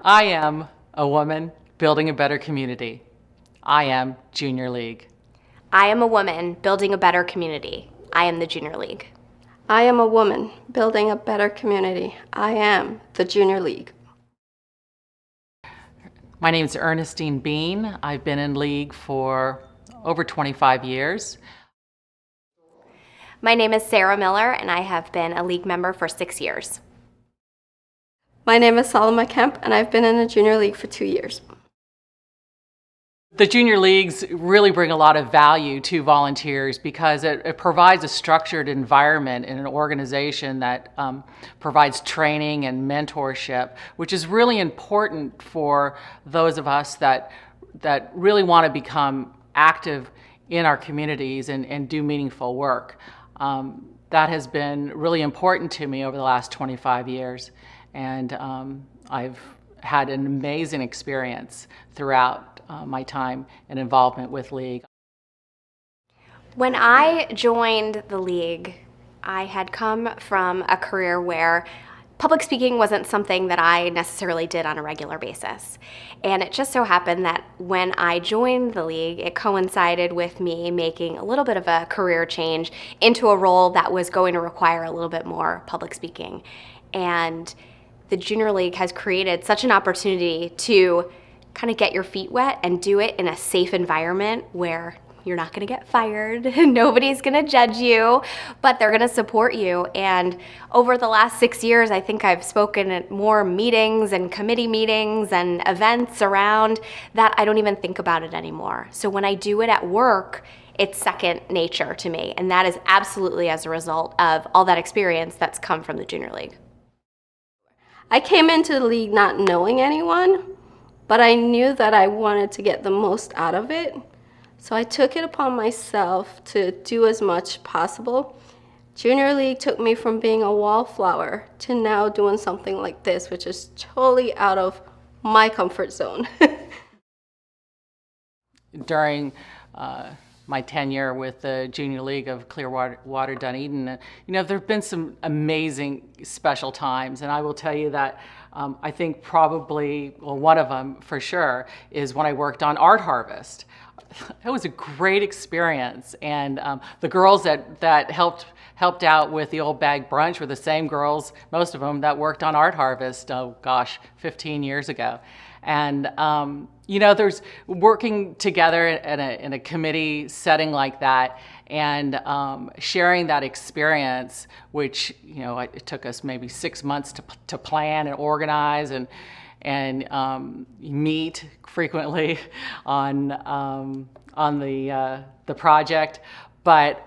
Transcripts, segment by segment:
I am a woman building a better community. I am Junior League. I am a woman building a better community. I am the Junior League. I am a woman building a better community. I am the Junior League. My name is Ernestine Bean. I've been in League for over 25 years. My name is Sarah Miller, and I have been a League member for 6 years. My name is Salma Kemp, and I've been in the Junior League for 2 years. The Junior Leagues really bring a lot of value to volunteers because it provides a structured environment in an organization that provides training and mentorship, which is really important for those of us that really want to become active in our communities and do meaningful work. That has been really important to me over the last 25 years, and I've had an amazing experience throughout my time and involvement with League. When I joined the League, I had come from a career where public speaking wasn't something that I necessarily did on a regular basis. And it just so happened that when I joined the League, it coincided with me making a little bit of a career change into a role that was going to require a little bit more public speaking. And the Junior League has created such an opportunity to kind of get your feet wet and do it in a safe environment where you're not going to get fired, nobody's going to judge you, but they're going to support you. And over the last 6 years, I think I've spoken at more meetings and committee meetings and events around that I don't even think about it anymore. So when I do it at work, it's second nature to me. And that is absolutely as a result of all that experience that's come from the Junior League. I came into the League not knowing anyone, but I knew that I wanted to get the most out of it. So I took it upon myself to do as much possible. Junior League took me from being a wallflower to now doing something like this, which is totally out of my comfort zone. During my tenure with the Junior League of Clearwater-Dunedin, there have been some amazing special times, and I will tell you that I think probably, well, one of them for sure is when I worked on Art Harvest. It was a great experience, and the girls that helped out with the old bag brunch were the same girls, most of them, that worked on Art Harvest, 15 years ago. And there's working together in a committee setting like that, and sharing that experience, which it took us maybe 6 months to plan and organize and meet frequently on the project. But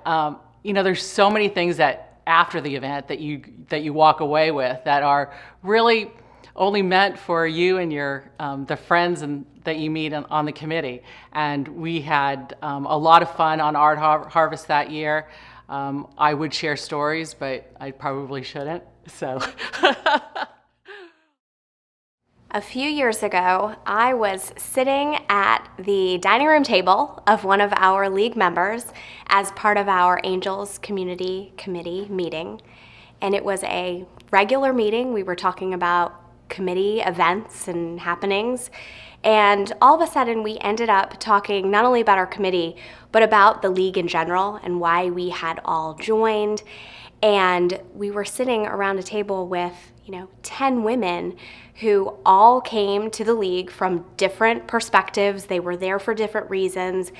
there's so many things that after the event that you walk away with that are really only meant for you and your the friends that you meet on the committee. And we had a lot of fun on Art Harvest that year. I would share stories, but I probably shouldn't. So. A few years ago, I was sitting at the dining room table of one of our League members as part of our Angels Community Committee meeting. And it was a regular meeting. We were talking about committee events and happenings. And all of a sudden, we ended up talking not only about our committee, but about the League in general and why we had all joined. And we were sitting around a table with 10 women who all came to the League from different perspectives. They were there for different reasons.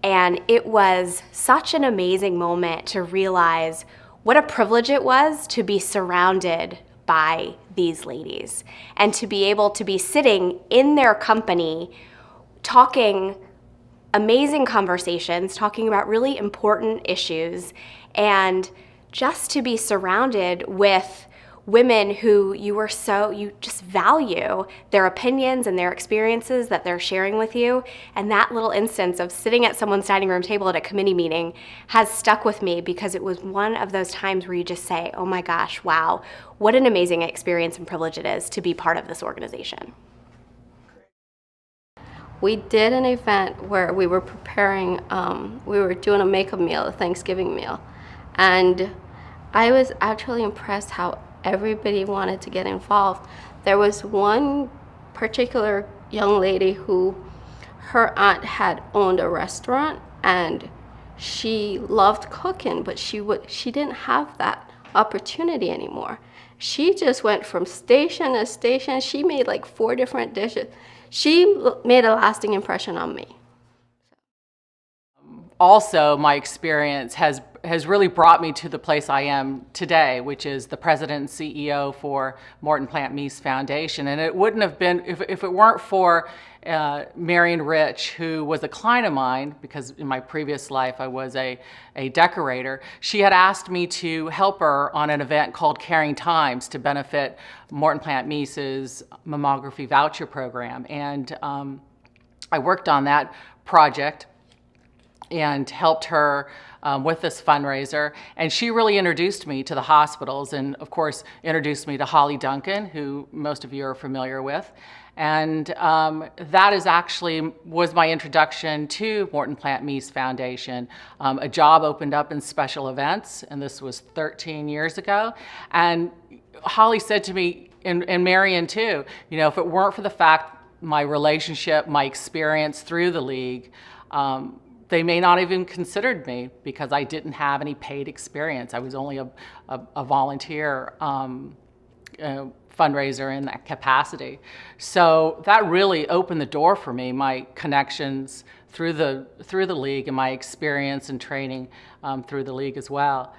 And it was such an amazing moment to realize what a privilege it was to be surrounded by these ladies and to be able to be sitting in their company talking amazing conversations, talking about really important issues, and just to be surrounded with women who you just value their opinions and their experiences that they're sharing with you. And that little instance of sitting at someone's dining room table at a committee meeting has stuck with me because it was one of those times where you just say, oh my gosh, wow, what an amazing experience and privilege it is to be part of this organization. We did an event where we were preparing, we were doing a makeup meal, a Thanksgiving meal. And I was actually impressed how everybody wanted to get involved. There was one particular young lady who her aunt had owned a restaurant and she loved cooking, but she didn't have that opportunity anymore. She just went from station to station. She made like 4 different dishes. She made a lasting impression on me. Also, my experience has really brought me to the place I am today, which is the president and CEO for Morton Plant Meese Foundation. And it wouldn't have been, if it weren't for Marion Rich, who was a client of mine, because in my previous life I was a decorator. She had asked me to help her on an event called Caring Times to benefit Morton Plant Meese's mammography voucher program. And I worked on that project and helped her with this fundraiser. And she really introduced me to the hospitals and, of course, introduced me to Holly Duncan, who most of you are familiar with. And that was my introduction to Morton Plant Meese Foundation. A job opened up in special events, and this was 13 years ago. And Holly said to me, and Marion too, if it weren't for the fact my relationship, my experience through the league, they may not even considered me because I didn't have any paid experience. I was only a volunteer fundraiser in that capacity. So that really opened the door for me, my connections through the league and my experience and training through the league as well.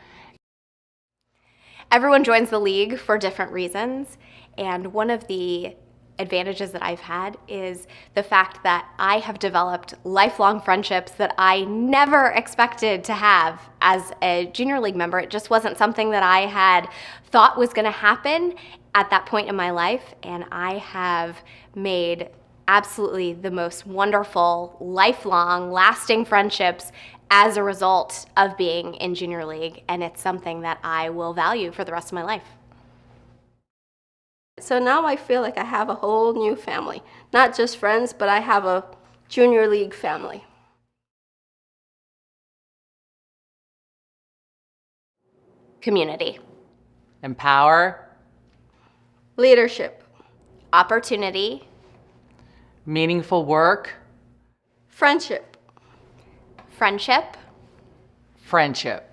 Everyone joins the league for different reasons, and one of the advantages that I've had is the fact that I have developed lifelong friendships that I never expected to have as a junior league member. It just wasn't something that I had thought was going to happen at that point in my life, and I have made absolutely the most wonderful, lifelong, lasting friendships as a result of being in junior league, and it's something that I will value for the rest of my life. So now I feel like I have a whole new family. Not just friends, but I have a junior league family. Community. Empower. Leadership. Opportunity. Meaningful work. Friendship. Friendship. Friendship.